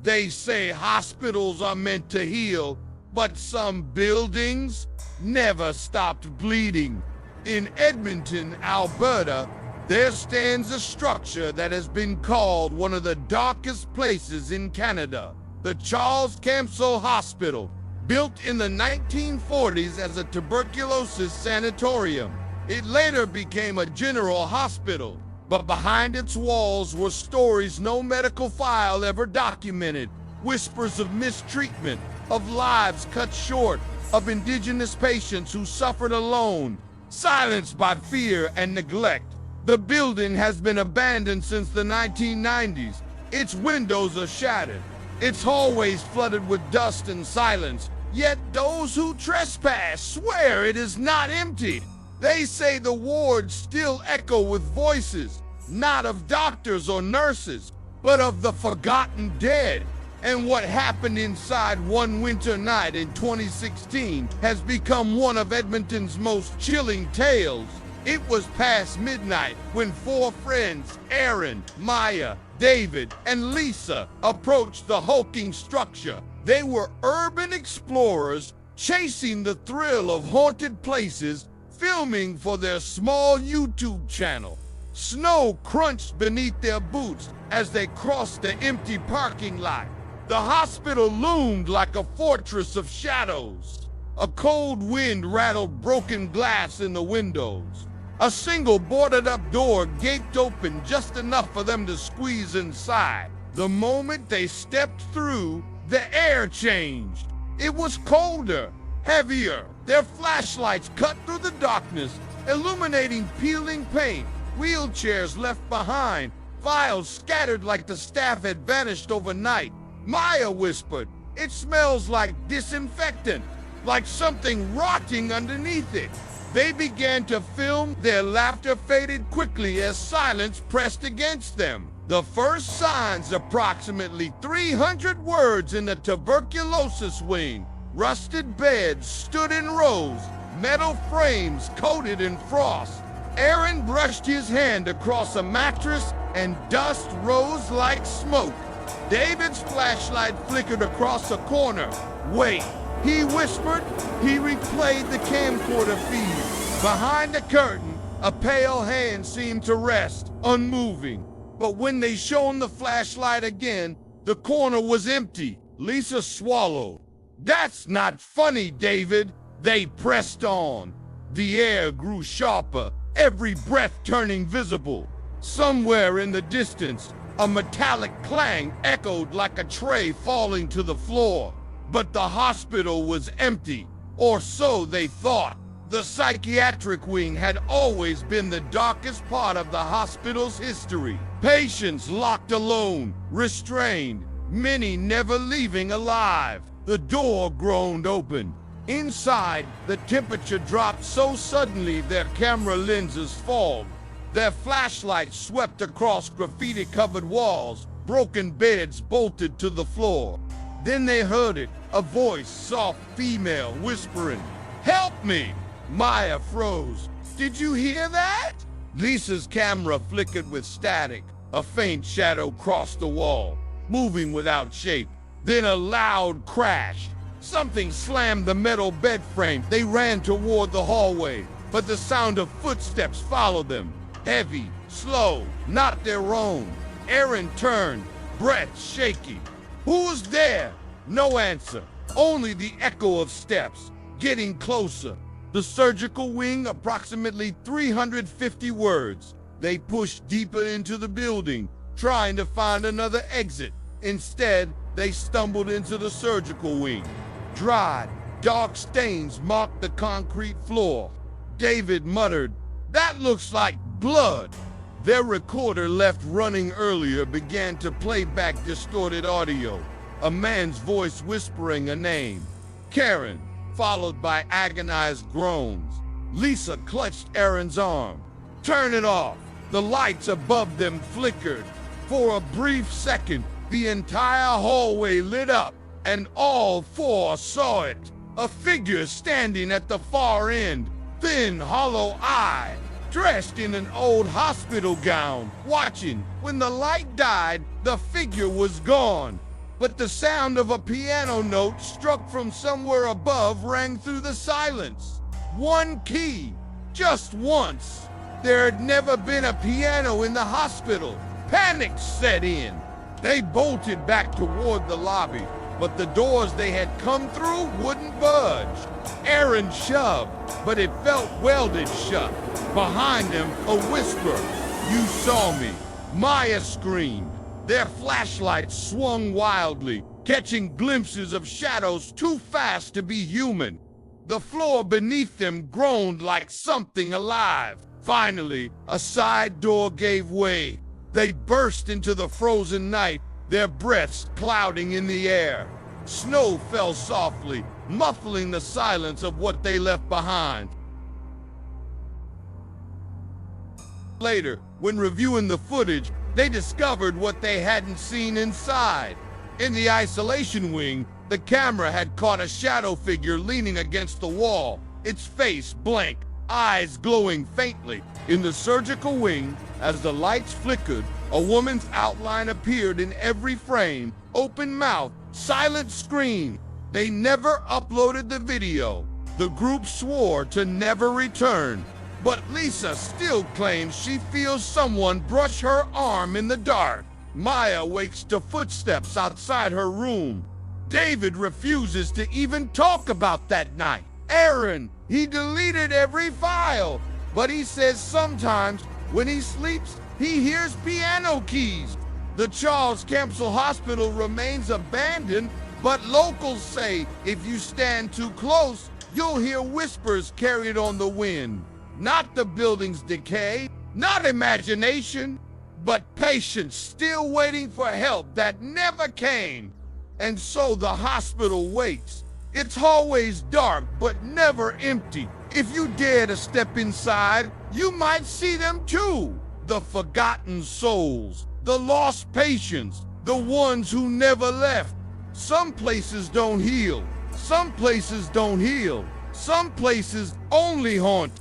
They say hospitals are meant to heal, but some buildings never stopped bleeding. In Edmonton, Alberta, there stands a structure that has been called one of the darkest places in Canada, the Charles Camsell Hospital. Built in the 1940s as a tuberculosis sanatorium, it later became a general hospital. But behind its walls were stories no medical file ever documented. Whispers of mistreatment, of lives cut short, of Indigenous patients who suffered alone, silenced by fear and neglect. The building has been abandoned since the 1990s. Its windows are shattered, its hallways flooded with dust and silence. Yet those who trespass swear it is not emptied. They say the wards still echo with voices, not of doctors or nurses, but of the forgotten dead. And what happened inside one winter night in 2016 has become one of Edmonton's most chilling tales. It was past midnight when four friends, Aaron, Maya, David, and Lisa, approached the hulking structure. They were urban explorers chasing the thrill of haunted places, filming for their small YouTube channel. Snow crunched beneath their boots as they crossed the empty parking lot. The hospital loomed like a fortress of shadows. A cold wind rattled broken glass in the windows. A single boarded-up door gaped open just enough for them to squeeze inside. The moment they stepped through, the air changed. It was colder, heavier. Their flashlights cut through the darkness, illuminating peeling paint, wheelchairs left behind, files scattered like the staff had vanished overnight. Maya whispered, "It smells like disinfectant, like something rotting underneath it." They began to film. Their laughter faded quickly as silence pressed against them. The first signs, approximately 300 words in the tuberculosis wing. Rusted beds stood in rows, metal frames coated in frost. Aaron brushed his hand across a mattress and dust rose like smoke. David's flashlight flickered across a corner. "Wait," he whispered. He replayed the camcorder feed. Behind the curtain, a pale hand seemed to rest, unmoving. But when they shone the flashlight again, the corner was empty. Lisa swallowed. "That's not funny, David." They pressed on. The air grew sharper, every breath turning visible. Somewhere in the distance, a metallic clang echoed like a tray falling to the floor. But the hospital was empty, or so they thought. The psychiatric wing had always been the darkest part of the hospital's history. Patients locked alone, restrained, many never leaving alive. The door groaned open. Inside, the temperature dropped so suddenly their camera lenses fogged. Their flashlights swept across graffiti-covered walls, broken beds bolted to the floor. Then they heard it, a voice, soft female, whispering, "Help me!" Maya froze. "Did you hear that?" Lisa's camera flickered with static. A faint shadow crossed the wall, moving without shape. Then a loud crash. Something slammed the metal bed frame. They ran toward the hallway, but the sound of footsteps followed them. Heavy, slow, not their own. Aaron turned, breath shaky. Who was there? No answer. Only the echo of steps, getting closer. The surgical wing, approximately 350 words. They pushed deeper into the building, trying to find another exit. Instead, they stumbled into the surgical wing. Dried, dark stains marked the concrete floor. David muttered, "That looks like blood." Their recorder, left running earlier, began to play back distorted audio. A man's voice whispering a name. Karen, followed by agonized groans. Lisa clutched Aaron's arm. "Turn it off." The lights above them flickered. For a brief second, the entire hallway lit up, and all four saw it. A figure standing at the far end, thin, hollow-eyed, dressed in an old hospital gown, watching. When the light died, the figure was gone. but the sound of a piano note struck from somewhere above rang through the silence. One key, just once. There had never been a piano in the hospital. Panic set in. They bolted back toward the lobby, but the doors they had come through wouldn't budge. Aaron shoved, but it felt welded shut. Behind him, a whisper. "You saw me." Maya screamed. Their flashlights swung wildly, catching glimpses of shadows too fast to be human. The floor beneath them groaned like something alive. Finally, a side door gave way. They burst into the frozen night, their breaths clouding in the air. Snow fell softly, muffling the silence of what they left behind. Later, when reviewing the footage, they discovered what they hadn't seen inside. In the isolation wing, the camera had caught a shadow figure leaning against the wall, its face blank, eyes glowing faintly. In the surgical wing, as the lights flickered, a woman's outline appeared in every frame, open mouth, silent scream. They never uploaded the video. The group swore to never return. But Lisa still claims she feels someone brush her arm in the dark. Maya wakes to footsteps outside her room. David refuses to even talk about that night. Aaron, he deleted every file, but he says sometimes when he sleeps, he hears piano keys. The Charles Camsell Hospital remains abandoned, but locals say if you stand too close, you'll hear whispers carried on the wind. Not the building's decay, not imagination, but patients still waiting for help that never came. And so the hospital waits. Its hallways dark, but never empty. If you dare to step inside, you might see them too. The forgotten souls, the lost patients, the ones who never left. Some places don't heal. Some places don't heal. Some places only haunt.